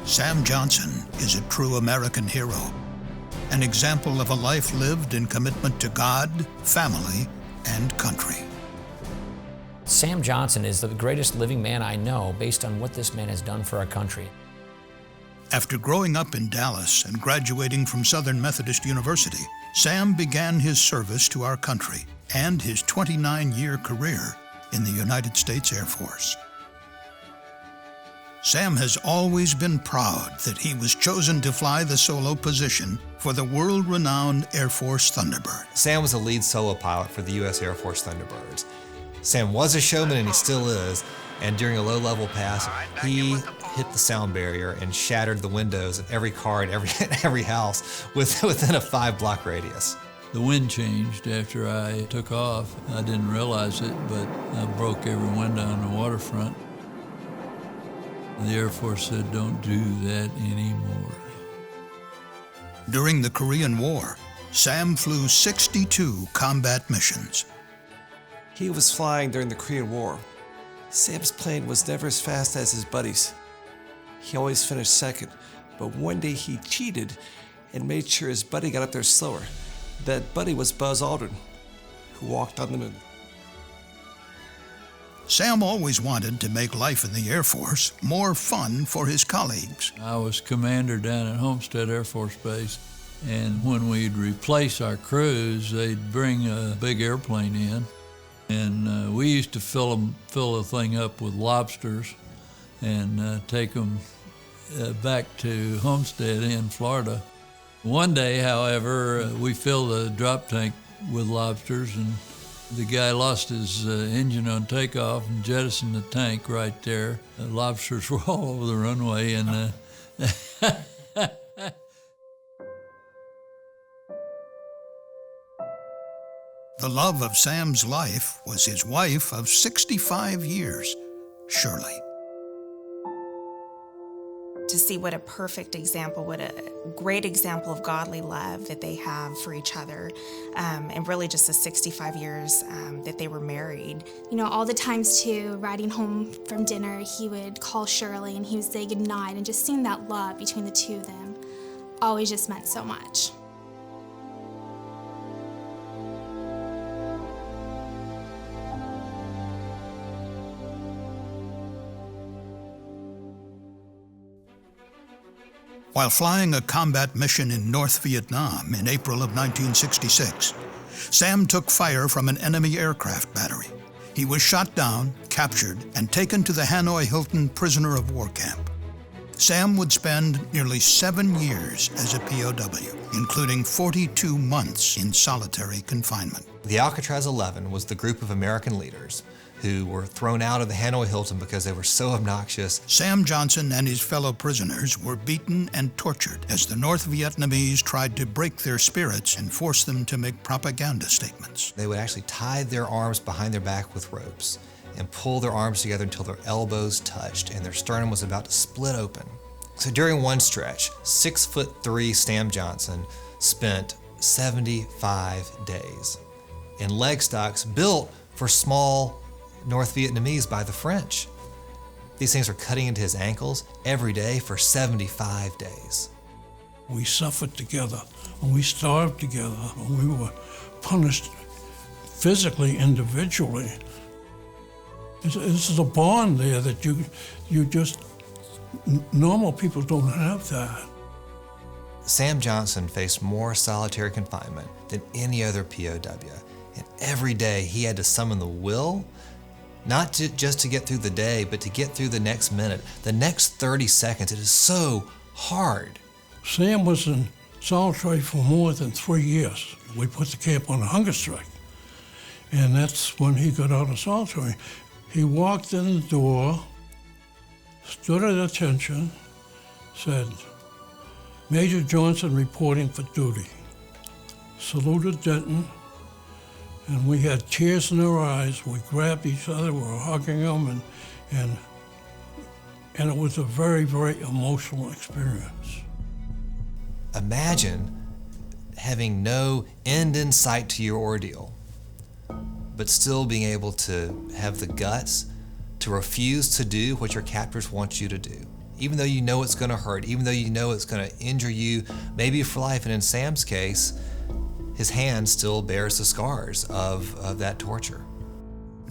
Sam Johnson is a true American hero, an example of a life lived in commitment to God, family, and country. Sam Johnson is the greatest living man I know based on what this man has done for our country. After growing up in Dallas and graduating from Southern Methodist University, Sam began his service to our country and his 29-year career in the United States Air Force. Sam has always been proud that he was chosen to fly the solo position for the world-renowned Air Force Thunderbird. Sam was the lead solo pilot for the U.S. Air Force Thunderbirds. Sam was a showman, and he still is, and during a low-level pass, he hit the sound barrier and shattered the windows of every car in every house within a 5-block radius. The wind changed after I took off. I didn't realize it, but I broke every window on the waterfront. The Air Force said, "Don't do that anymore." During the Korean War, Sam flew 62 combat missions. He was flying during the Korean War. Sam's plane was never as fast as his buddies. He always finished second, but one day he cheated and made sure his buddy got up there slower. That buddy was Buzz Aldrin, who walked on the moon. Sam always wanted to make life in the Air Force more fun for his colleagues. I was commander down at Homestead Air Force Base, and when we'd replace our crews, they'd bring a big airplane in, and we used to fill the thing up with lobsters and take them back to Homestead in Florida. One day, however, we filled the drop tank with lobsters, and the guy lost his engine on takeoff and jettisoned the tank right there. The lobsters were all over the runway, and The love of Sam's life was his wife of 65 years, Shirley. To see what a perfect example, what a great example of godly love that they have for each other, and really just the 65 years that they were married. You know, all the times too, riding home from dinner, he would call Shirley and he would say goodnight, and just seeing that love between the two of them always just meant so much. While flying a combat mission in North Vietnam in April of 1966, Sam took fire from an enemy aircraft battery. He was shot down, captured, and taken to the Hanoi Hilton prisoner of war camp. Sam would spend nearly 7 years as a POW, including 42 months in solitary confinement. The Alcatraz 11 was the group of American leaders who were thrown out of the Hanoi Hilton because they were so obnoxious. Sam Johnson and his fellow prisoners were beaten and tortured as the North Vietnamese tried to break their spirits and force them to make propaganda statements. They would actually tie their arms behind their back with ropes and pull their arms together until their elbows touched and their sternum was about to split open. So during one stretch, 6'3" Sam Johnson spent 75 days in leg stocks built for small North Vietnamese by the French. These things were cutting into his ankles every day for 75 days. We suffered together, and we starved together, and we were punished physically, individually. This is a bond there that you just, normal people don't have that. Sam Johnson faced more solitary confinement than any other POW, and every day he had to summon the will, not just to get through the day, but to get through the next minute, the next 30 seconds. It is so hard. Sam was in solitary for more than 3 years. We put the camp on a hunger strike, and that's when he got out of solitary. He walked in the door, stood at attention, said, "Major Johnson reporting for duty," saluted Denton, and we had tears in our eyes. We grabbed each other, we were hugging him, and it was a very, very emotional experience. Imagine having no end in sight to your ordeal, but still being able to have the guts to refuse to do what your captors want you to do. Even though you know it's going to hurt, even though you know it's going to injure you, maybe for life, and in Sam's case, his hand still bears the scars of that torture.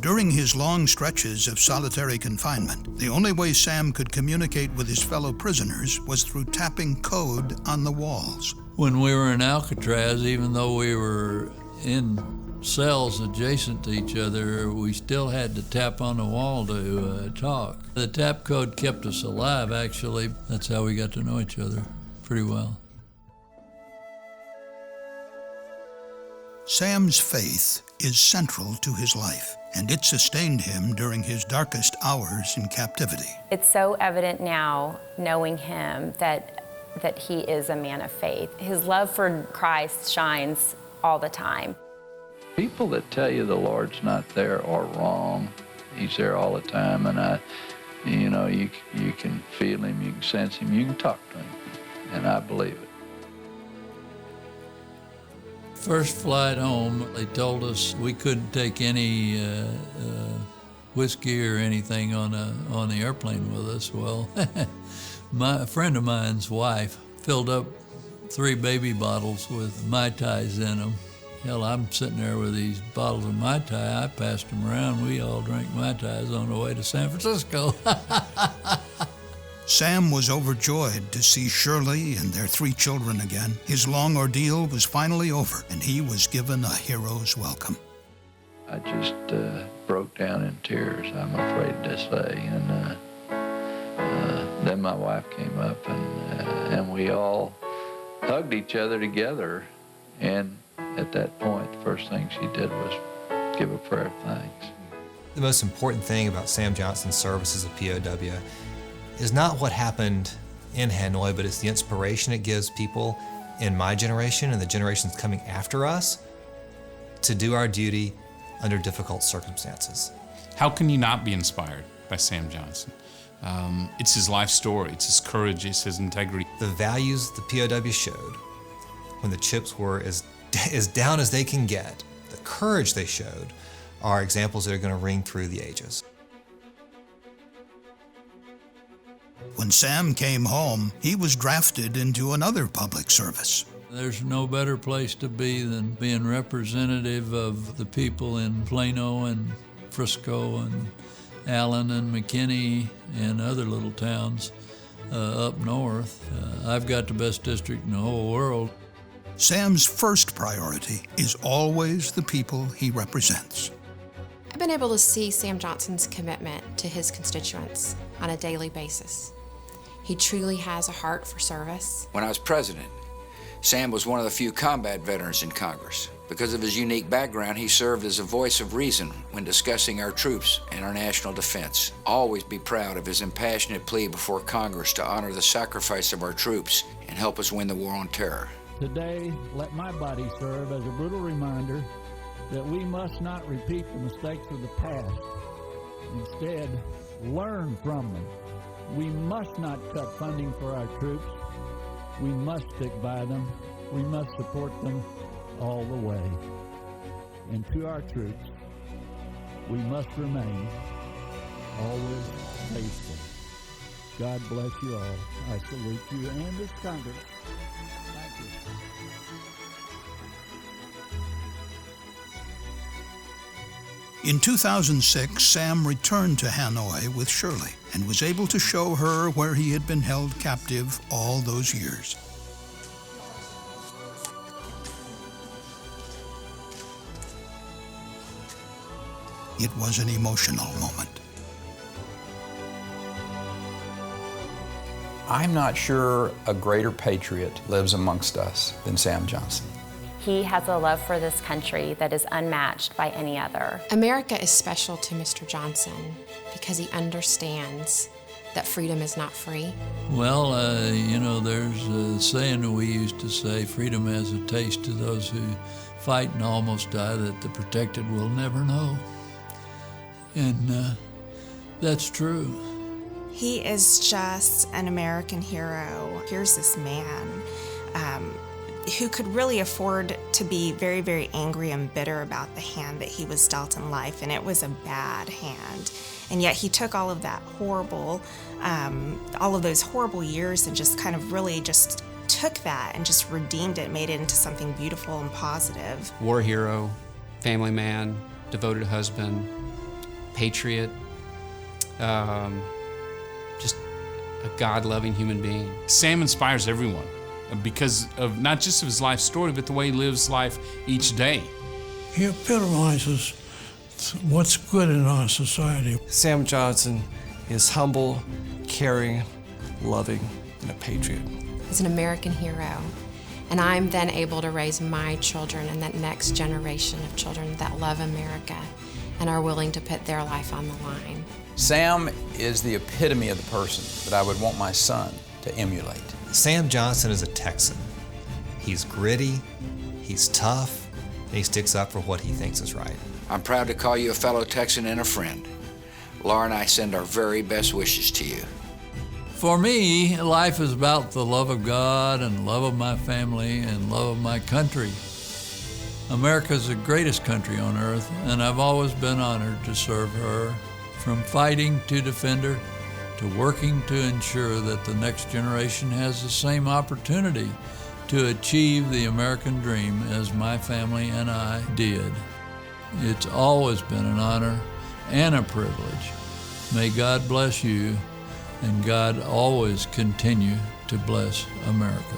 During his long stretches of solitary confinement, the only way Sam could communicate with his fellow prisoners was through tapping code on the walls. When we were in Alcatraz, even though we were in cells adjacent to each other, we still had to tap on the wall to talk. The tap code kept us alive, actually. That's how we got to know each other pretty well. Sam's faith is central to his life, and it sustained him during his darkest hours in captivity. It's so evident now, knowing him, that he is a man of faith. His love for Christ shines all the time. People that tell you the Lord's not there are wrong. He's there all the time, and you can feel him, you can sense him, you can talk to him, and I believe it. First flight home, they told us we couldn't take any whiskey or anything on the airplane with us. Well, a friend of mine's wife filled up 3 baby bottles with Mai Tais in them. Hell, I'm sitting there with these bottles of Mai Tai. I passed them around. We all drank Mai Tais on the way to San Francisco. Sam was overjoyed to see Shirley and their 3 children again. His long ordeal was finally over, and he was given a hero's welcome. I just broke down in tears, I'm afraid to say. And then my wife came up, and we all hugged each other together. And at that point, the first thing she did was give a prayer of thanks. The most important thing about Sam Johnson's service as a POW is not what happened in Hanoi, but it's the inspiration it gives people in my generation and the generations coming after us to do our duty under difficult circumstances. How can you not be inspired by Sam Johnson? It's his life story, it's his courage, it's his integrity. The values the POW showed when the chips were as down as they can get, the courage they showed, are examples that are going to ring through the ages. When Sam came home, he was drafted into another public service. There's no better place to be than being representative of the people in Plano and Frisco and Allen and McKinney and other little towns up north. I've got the best district in the whole world. Sam's first priority is always the people he represents. I've been able to see Sam Johnson's commitment to his constituents on a daily basis. He truly has a heart for service. When I was president, Sam was one of the few combat veterans in Congress. Because of his unique background, he served as a voice of reason when discussing our troops and our national defense. Always be proud of his impassionate plea before Congress to honor the sacrifice of our troops and help us win the war on terror. Today, let my body serve as a brutal reminder that we must not repeat the mistakes of the past. Instead, learn from them. We must not cut funding for our troops. We must stick by them. We must support them all the way. And to our troops, we must remain always faithful. God bless you all. I salute you and this Congress. Thank you. In 2006, Sam returned to Hanoi with Shirley and was able to show her where he had been held captive all those years. It was an emotional moment. I'm not sure a greater patriot lives amongst us than Sam Johnson. He has a love for this country that is unmatched by any other. America is special to Mr. Johnson because he understands that freedom is not free. Well, there's a saying that we used to say, freedom has a taste to those who fight and almost die that the protected will never know. And that's true. He is just an American hero. Here's this man who could really afford to be very, very angry and bitter about the hand that he was dealt in life, and it was a bad hand. And yet he took all of that horrible, all of those horrible years and just kind of really just took that and just redeemed it, made it into something beautiful and positive. War hero, family man, devoted husband, patriot, just a God-loving human being. Sam inspires everyone because of not just of his life story, but the way he lives life each day. He epitomizes what's good in our society. Sam Johnson is humble, caring, loving, and a patriot. He's an American hero, and I'm then able to raise my children and that next generation of children that love America and are willing to put their life on the line. Sam is the epitome of the person that I would want my son to emulate. Sam Johnson is a Texan. He's gritty, he's tough, and he sticks up for what he thinks is right. I'm proud to call you a fellow Texan and a friend. Laura and I send our very best wishes to you. For me, life is about the love of God and love of my family and love of my country. America is the greatest country on earth, and I've always been honored to serve her. From fighting to defend her, to working to ensure that the next generation has the same opportunity to achieve the American dream as my family and I did. It's always been an honor and a privilege. May God bless you, and God always continue to bless America.